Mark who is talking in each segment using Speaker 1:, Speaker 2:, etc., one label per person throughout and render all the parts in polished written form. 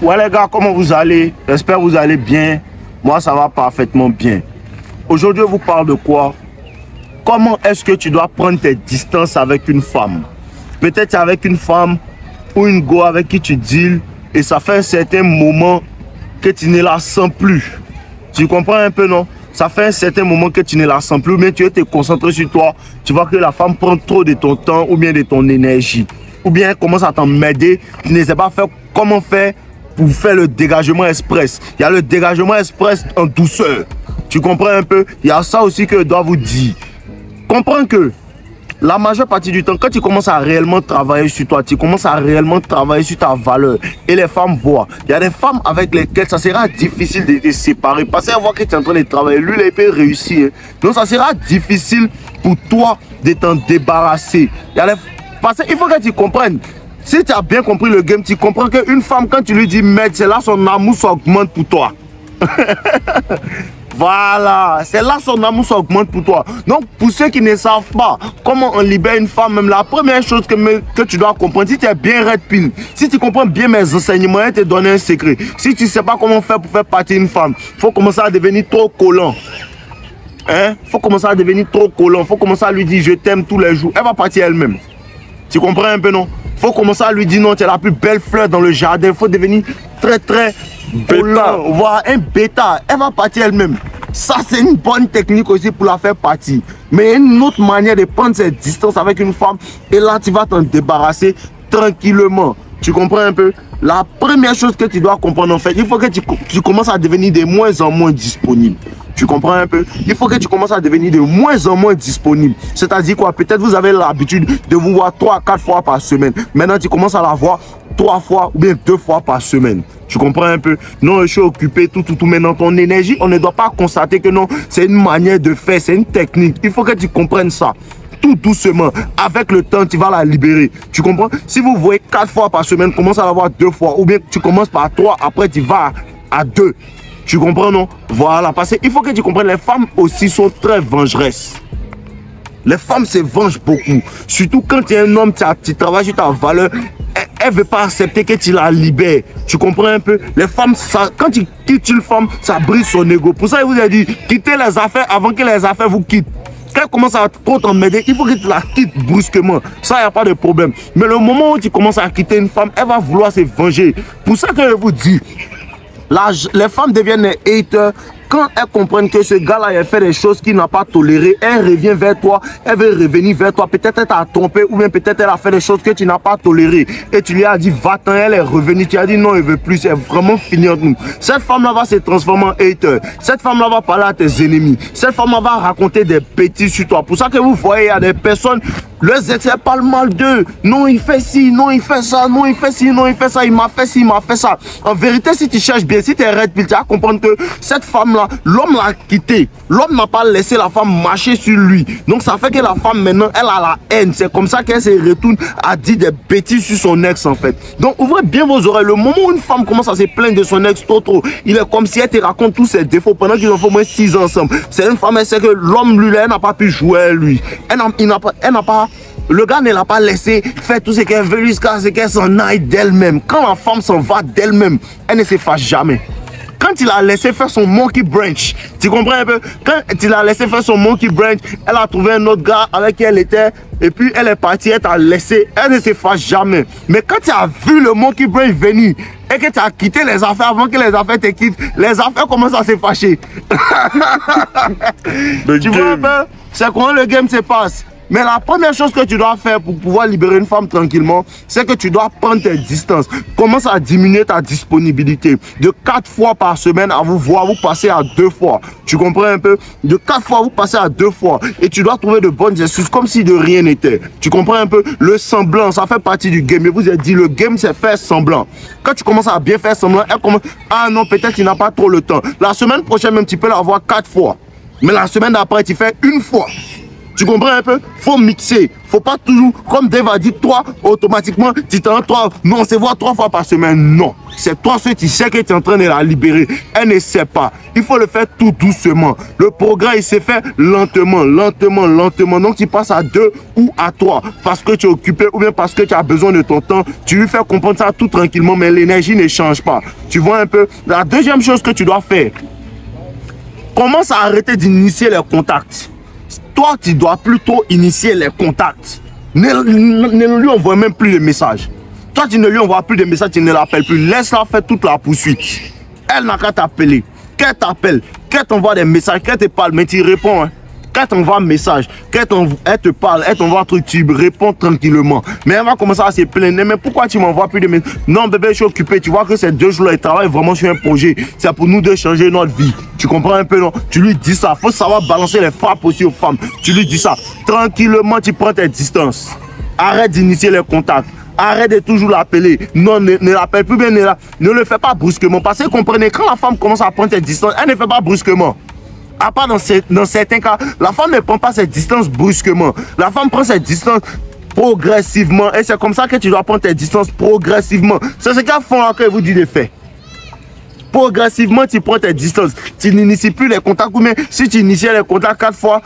Speaker 1: Ouais les gars, comment vous allez? J'espère que vous allez bien. Moi ça va parfaitement bien. Aujourd'hui je vous parle de quoi? Comment est-ce que tu dois prendre tes distances avec une femme? Peut-être avec une femme ou une go avec qui tu deals et ça fait un certain moment que tu ne la sens plus. Tu comprends un peu, non? Ça fait un certain moment que tu ne la sens plus, mais tu es concentré sur toi. Tu vois que la femme prend trop de ton temps ou bien de ton énergie. Ou bien elle commence à t'emmerder. Tu ne sais pas faire comment faire pour faire le dégagement express. Il y a le dégagement express en douceur. Tu comprends un peu? Il y a ça aussi que je dois vous dire. Comprends que la majeure partie du temps, quand tu commences à réellement travailler sur toi, tu commences à réellement travailler sur ta valeur et les femmes voient. Il y a des femmes avec lesquelles ça sera difficile de te séparer parce qu'elles voient que tu es en train de travailler. Lui, il peut réussir. Donc, ça sera difficile pour toi de t'en débarrasser. Parce qu'il faut que tu comprennes. Si tu as bien compris le game, tu comprends qu'une femme, quand tu lui dis merde, c'est là son amour s'augmente pour toi. Voilà, c'est là son amour s'augmente pour toi. Donc, pour ceux qui ne savent pas comment on libère une femme, même la première chose que tu dois comprendre, si tu es bien red pill, si tu comprends bien mes enseignements, je te donne un secret. Si tu ne sais pas comment faire pour faire partir une femme, il faut commencer à devenir trop collant. Hein? Faut commencer à devenir trop collant. Faut commencer à lui dire je t'aime tous les jours. Elle va partir elle-même. Tu comprends un peu, non? Faut commencer à lui dire non, tu es la plus belle fleur dans le jardin. Il faut devenir très bêta. Voilà, un bêta. Elle va partir elle-même. Ça, c'est une bonne technique aussi pour la faire partir. Mais il y a une autre manière de prendre cette distance avec une femme. Et là, tu vas t'en débarrasser tranquillement. Tu comprends un peu? La première chose que tu dois comprendre, en fait, il faut que tu commences à devenir de moins en moins disponible. Tu comprends un peu? Il faut que tu commences à devenir de moins en moins disponible. C'est-à-dire quoi? Peut-être vous avez l'habitude de vous voir 3 à 4 fois par semaine. Maintenant, tu commences à la voir 3 fois ou bien 2 fois par semaine. Tu comprends un peu? Non, je suis occupé, tout. Mais dans ton énergie, on ne doit pas constater que non, c'est une manière de faire, c'est une technique. Il faut que tu comprennes ça. Tout doucement, avec le temps, tu vas la libérer. Tu comprends? Si vous voyez 4 fois par semaine, commence à la voir 2 fois. Ou bien tu commences par 3, après tu vas à 2. Tu comprends, non? Voilà, parce qu'il faut que tu comprennes, les femmes aussi sont très vengeresses. Les femmes se vengent beaucoup. Surtout quand tu es un homme, tu travailles sur ta valeur. Elle ne veut pas accepter que tu la libères. Tu comprends un peu? Les femmes, quand tu quittes une femme, ça brise son ego. Pour ça, il vous a dit, quittez les affaires avant que les affaires vous quittent. Quand elle commence à trop t'emmerder, il faut que tu la quittes brusquement. Ça, il n'y a pas de problème. Mais le moment où tu commences à quitter une femme, elle va vouloir se venger. Pour ça que je vous dis, les femmes deviennent des haters quand elles comprennent que ce gars-là a fait des choses qu'il n'a pas tolérées. Elle revient vers toi, elle veut revenir vers toi. Peut-être elle t'a trompé ou bien peut-être elle a fait des choses que tu n'as pas tolérées. Et tu lui as dit va-t'en, elle est revenue. Tu as dit non, elle ne veut plus, c'est vraiment fini entre nous. Cette femme-là va se transformer en hater. Cette femme-là va parler à tes ennemis. Cette femme-là va raconter des bêtises sur toi. Pour ça que vous voyez, il y a des personnes, leurs ex parlent mal d'eux. Non, il fait ci, non, il fait ça, non, il fait ci, non, il fait ça, il m'a fait ci, il m'a fait ça. En vérité, si tu cherches bien, si tu es red pill, tu vas comprendre que cette femme-là, l'homme l'a quitté. L'homme n'a pas laissé la femme marcher sur lui. Donc ça fait que la femme maintenant, elle a la haine. C'est comme ça qu'elle se retourne à dire des bêtises sur son ex en fait. Donc ouvrez bien vos oreilles. Le moment où une femme commence à se plaindre de son ex trop, il est comme si elle te raconte tous ses défauts pendant qu'ils ont fait au moins 6 ans ensemble. C'est une femme, elle sait que l'homme lui, elle n'a pas pu jouer lui. Le gars ne l'a pas laissé faire tout ce qu'elle veut jusqu'à ce qu'elle s'en aille d'elle-même. Quand la femme s'en va d'elle-même, elle ne se fâche jamais. Quand il a laissé faire son monkey branch, tu comprends un peu? Quand il a laissé faire son monkey branch, elle a trouvé un autre gars avec qui elle était, et puis elle est partie, elle t'a laissé, elle ne se fâche jamais. Mais quand tu as vu le monkey branch venir, et que tu as quitté les affaires avant que les affaires te quittent, les affaires commencent à se fâcher. Tu vois un peu? C'est comment le game se passe. Mais la première chose que tu dois faire pour pouvoir libérer une femme tranquillement, c'est que tu dois prendre tes distances. Commence à diminuer ta disponibilité. De 4 fois par semaine à vous voir, vous passez à 2 fois. Tu comprends un peu? De 4 fois, vous passez à 2 fois. Et tu dois trouver de bonnes excuses comme si de rien n'était. Tu comprends un peu? Le semblant, ça fait partie du game. Et vous avez dit, le game, c'est faire semblant. Quand tu commences à bien faire semblant, elle commence, ah non, peut-être qu'il n'a pas trop le temps. La semaine prochaine, même, tu peux la voir 4 fois. Mais la semaine d'après, tu fais 1 fois. Tu comprends un peu? Faut mixer. Faut pas toujours, comme Dave a dit, toi, automatiquement, tu t'en toi. Non, on se voit 3 fois par semaine. Non. C'est toi, ce tu sais que tu es en train de la libérer. Elle ne sait pas. Il faut le faire tout doucement. Le progrès, il s'est fait lentement, lentement, lentement. Donc, tu passes à 2 ou à 3 parce que tu es occupé ou bien parce que tu as besoin de ton temps. Tu lui fais comprendre ça tout tranquillement, mais l'énergie ne change pas. Tu vois un peu? La deuxième chose que tu dois faire, commence à arrêter d'initier les contacts. Toi, tu dois plutôt initier les contacts. Ne lui envoie même plus de messages. Toi, tu ne lui envoies plus de messages, tu ne l'appelles plus. Laisse-la faire toute la poursuite. Elle n'a qu'à t'appeler. Qu'elle t'appelle, qu'elle t'envoie des messages, qu'elle te parle, mais tu réponds. Hein. Qu'elle t'envoie un message, elle te parle, elle t'envoie un truc, tu réponds tranquillement. Mais elle va commencer à se plaindre. Mais pourquoi tu m'envoies plus de messages? Non, bébé, je suis occupé. Tu vois que ces 2 jours-là, ils travaillent vraiment sur un projet. C'est pour nous de changer notre vie. Tu comprends un peu, non? Tu lui dis ça. Il faut savoir balancer les frappes aussi aux femmes. Tu lui dis ça. Tranquillement, tu prends tes distances. Arrête d'initier les contacts. Arrête de toujours l'appeler. Non, ne l'appelle plus bien. Ne le fais pas brusquement. Parce que comprenez, quand la femme commence à prendre ses distances, elle ne fait pas brusquement. À part dans certains cas, la femme ne prend pas ses distances brusquement. La femme prend ses distances progressivement. Et c'est comme ça que tu dois prendre tes distances progressivement. C'est ce qu'elles font là que vous dites de faire. Progressivement, tu prends tes distances. Tu n'inities plus les contacts. Ou bien si tu inities les contacts 4 fois,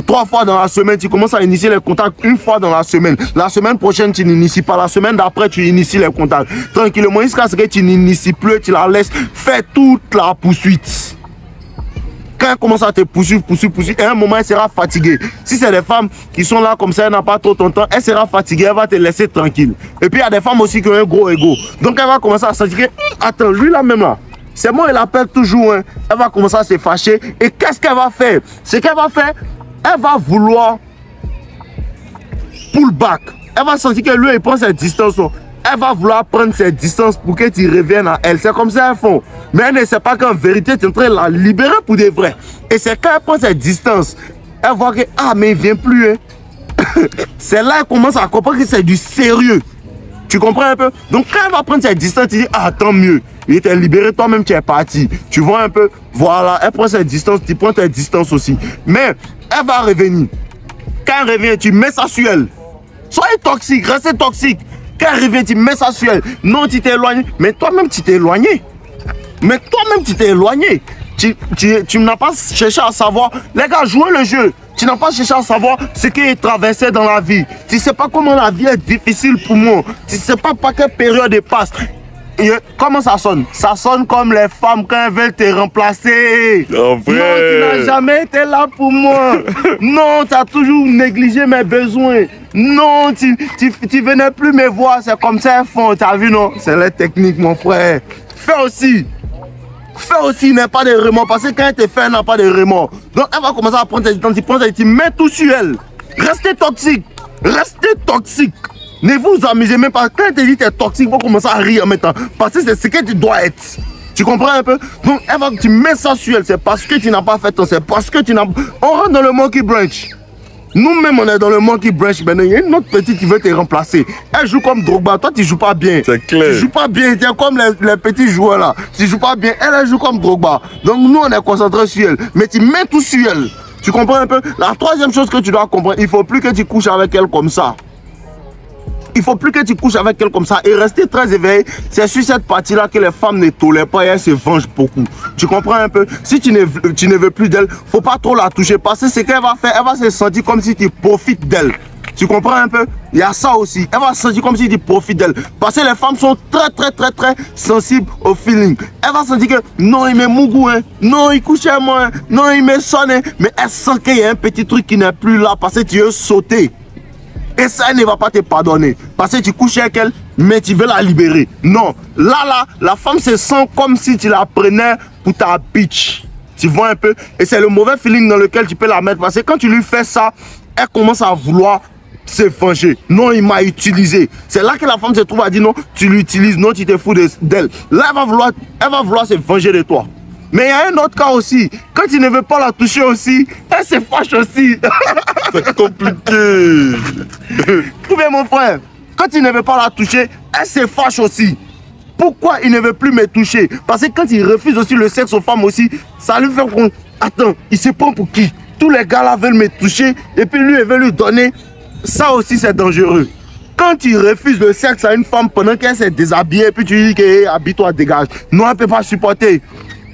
Speaker 1: 3 fois dans la semaine, tu commences à initier les contacts 1 fois dans la semaine. La semaine prochaine, tu n'inities pas. La semaine d'après, tu inities les contacts. Tranquillement, jusqu'à ce que tu n'inities plus, tu la laisses faire toute la poursuite. Quand elle commence à te poursuivre, et à un moment, elle sera fatiguée. Si c'est des femmes qui sont là comme ça, elle n'a pas trop ton temps, elle sera fatiguée, elle va te laisser tranquille. Et puis, il y a des femmes aussi qui ont un gros ego. Donc, elle va commencer à se dire, attends, lui là même là, c'est moi, il appelle toujours. Hein. Elle va commencer à se fâcher. Et qu'est-ce qu'elle va faire? Ce qu'elle va faire, elle va vouloir pull back. Elle va sentir que lui, il prend ses distances. Elle va vouloir prendre ses distances pour que tu reviennes à elle. C'est comme ça qu'elles font. Mais elle ne sait pas qu'en vérité, tu es en train de la libérer pour de vrai. Et c'est quand elle prend ses distances, elle voit que, ah, mais il ne vient plus. Hein. C'est là qu'elle commence à comprendre que c'est du sérieux. Tu comprends un peu? Donc quand elle va prendre ses distances, tu dis, ah, tant mieux. Il était libéré, toi-même, tu es parti. Tu vois un peu? Voilà, elle prend ses distances, tu prends tes distances aussi. Mais elle va revenir. Quand elle revient, tu mets ça sur elle. Soyez toxique, restez toxique. Quand elle revient, tu mets ça sur elle. Non, tu t'es éloigné. Mais toi-même, tu t'es éloigné. Mais toi-même, tu t'es éloigné. Tu n'as pas cherché à savoir. Les gars, jouez le jeu. Tu n'as pas cherché à savoir ce qui est traversé dans la vie. Tu ne sais pas comment la vie est difficile pour moi. Tu ne sais pas par quelle période elle passe. Et comment ça sonne? Ça sonne comme les femmes quand elles veulent te remplacer. Non, tu n'as jamais été là pour moi. Non, tu as toujours négligé mes besoins. Non, tu venais plus me voir. C'est comme ça elles font. Tu as vu, non? C'est la technique, mon frère. Fais aussi. Fais aussi, n'a pas de remords. Parce que quand elle te fait, elle n'a pas de remords. Donc elle va commencer à prendre tes temps. Tu mets tout sur elle. Restez toxique. Restez toxique. Ne vous amusez même pas. Quand elle te dit que tu es toxique, il faut commencer à rire en même temps. Parce que c'est ce que tu dois être. Tu comprends un peu? Donc, tu mets ça sur elle. C'est parce que tu n'as pas fait ton. C'est parce que tu n'as. On rentre dans le monkey branch. Nous-mêmes, on est dans le monkey branch. Maintenant, il y a une autre petite qui veut te remplacer. Elle joue comme Drogba. Toi, tu ne joues pas bien. C'est clair. Tu joues pas bien. Tu es comme les petits joueurs là. Tu ne joues pas bien. Elle joue comme Drogba. Donc, nous, on est concentrés sur elle. Mais tu mets tout sur elle. Tu comprends un peu? La troisième chose que tu dois comprendre, il ne faut plus que tu couches avec elle comme ça. Il ne faut plus que tu couches avec elle comme ça et rester très éveillé. C'est sur cette partie-là que les femmes ne tolèrent pas et elles se vengent beaucoup. Tu comprends un peu? Si tu ne veux plus d'elle, il ne faut pas trop la toucher parce que ce qu'elle va faire, elle va se sentir comme si tu profites d'elle. Tu comprends un peu? Il y a ça aussi. Elle va se sentir comme si tu profites d'elle. Parce que les femmes sont très sensibles au feeling. Elle va se sentir que non, il me mougou, hein. Non, il couche à moi, hein. Non, il me sonne, hein. Mais elle sent qu'il y a un petit truc qui n'est plus là parce que tu veux sauter. Et ça, elle ne va pas te pardonner. Parce que tu couches avec elle, mais tu veux la libérer. Non. Là, la femme se sent comme si tu la prenais pour ta bitch. Tu vois un peu? Et c'est le mauvais feeling dans lequel tu peux la mettre. Parce que quand tu lui fais ça, elle commence à vouloir se venger. Non, il m'a utilisé. C'est là que la femme se trouve à dire non, tu l'utilises, non, tu te fous d'elle. Là, elle va vouloir se venger de toi. Mais il y a un autre cas aussi. Quand tu ne veux pas la toucher aussi, elle se fâche aussi. C'est compliqué. Trouvez mon frère. Quand tu ne veux pas la toucher, elle se fâche aussi. Pourquoi il ne veut plus me toucher? Parce que quand il refuse aussi le sexe aux femmes aussi, ça lui fait qu'on... Attends, il se prend pour qui? tous les gars là veulent me toucher et puis lui, il veut lui donner. Ça aussi, c'est dangereux. Quand tu refuses le sexe à une femme pendant qu'elle s'est déshabillée et puis tu lui dis que hey, habille-toi, dégage. Non, elle ne peut pas supporter.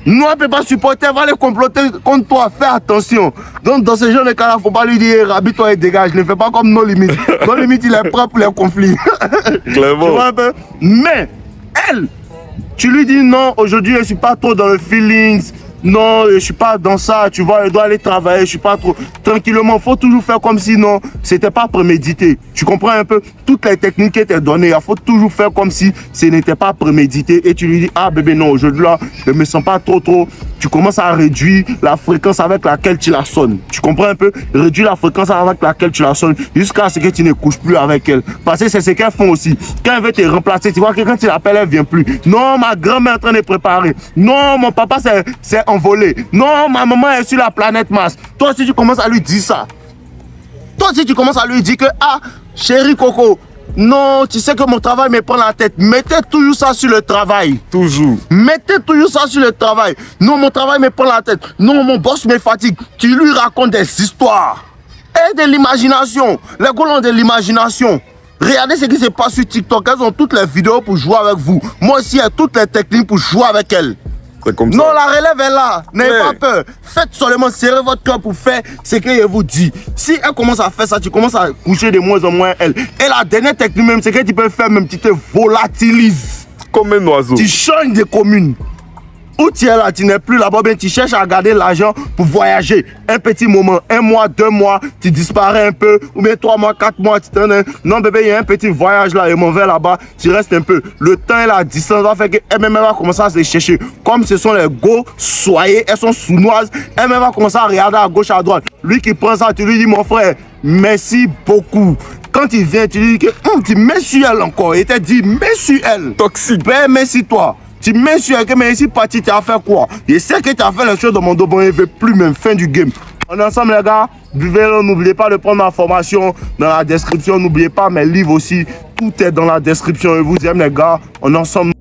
Speaker 1: Non, elle ne peut pas supporter, elle va les comploter contre toi. Fais attention. Donc, dans ce genre de cas-là, il ne faut pas lui dire habille-toi et dégage. Ne fais pas comme No Limit. No Limit, il est prêt pour les conflits.
Speaker 2: Clairement.
Speaker 1: Tu vois un peu? Mais, elle, tu lui dis non, aujourd'hui, je ne suis pas trop dans le feelings. Non, je ne suis pas dans ça, tu vois, je dois aller travailler, je ne suis pas trop... Tranquillement, il faut toujours faire comme si non, c'était pas prémédité. Tu comprends un peu? Toutes les techniques qui étaient données, il faut toujours faire comme si ce n'était pas prémédité. Et tu lui dis, ah bébé, non, aujourd'hui là, je ne me sens pas trop. Tu commences à réduire la fréquence avec laquelle tu la sonnes. Tu comprends un peu? Réduire la fréquence avec laquelle tu la sonnes jusqu'à ce que tu ne couches plus avec elle. Parce que c'est ce qu'elles font aussi. Quand elle veut te remplacer, tu vois que quand tu l'appelles, elle ne vient plus. Non, ma grand-mère est en train de préparer. Non, mon papa c'est envolé. Non, ma maman est sur la planète Mars. Toi aussi, tu commences à lui dire ça. Toi aussi, tu commences à lui dire que, ah, chérie Coco, non, tu sais que mon travail me prend la tête. Mettez toujours ça sur le travail.
Speaker 2: Toujours.
Speaker 1: Mettez toujours ça sur le travail. Non, mon travail me prend la tête. Non, mon boss me fatigue. Tu lui racontes des histoires. Et de l'imagination. Les gars ont de l'imagination. Regardez ce qui se passe sur TikTok. Elles ont toutes les vidéos pour jouer avec vous. Moi aussi, il y a toutes les techniques pour jouer avec elles.
Speaker 2: Comme ça.
Speaker 1: Non, la relève est là. N'ayez pas peur. Faites seulement serrer votre cœur pour faire ce que je vous dis. Si elle commence à faire ça, tu commences à coucher de moins en moins elle. Et la dernière technique même, c'est que tu peux faire même, tu te volatilises.
Speaker 2: Comme un oiseau.
Speaker 1: Tu changes de commune. Où tu es là, tu n'es plus là-bas, bien tu cherches à garder l'argent pour voyager. Un petit moment, 1 mois, 2 mois, tu disparais un peu, ou bien 3 mois, 4 mois, tu t'en es. Non bébé, il y a un petit voyage là, et m'en vais là-bas, tu restes un peu. Le temps et la distance va faire qu'elle-même va commencer à se chercher. Comme ce sont les go soyez, elles sont sournoises, elle-même va commencer à regarder à gauche, à droite. Lui qui prend ça, tu lui dis mon frère, merci beaucoup. Quand il vient, tu lui dis que tu mets sur elle encore. Il t'a dit, mets sur elle.
Speaker 2: Toxique.
Speaker 1: Ben, merci toi. Tu mets sur elle, mais ici, parti, tu as fait quoi? Je sais que tu as fait les choses dans mon dos, bon, il ne veut plus même. Fin du game. On est ensemble, les gars. Buvez-le, n'oubliez pas de prendre ma formation dans la description. N'oubliez pas mes livres aussi. Tout est dans la description. Je vous aime, les gars. On est ensemble.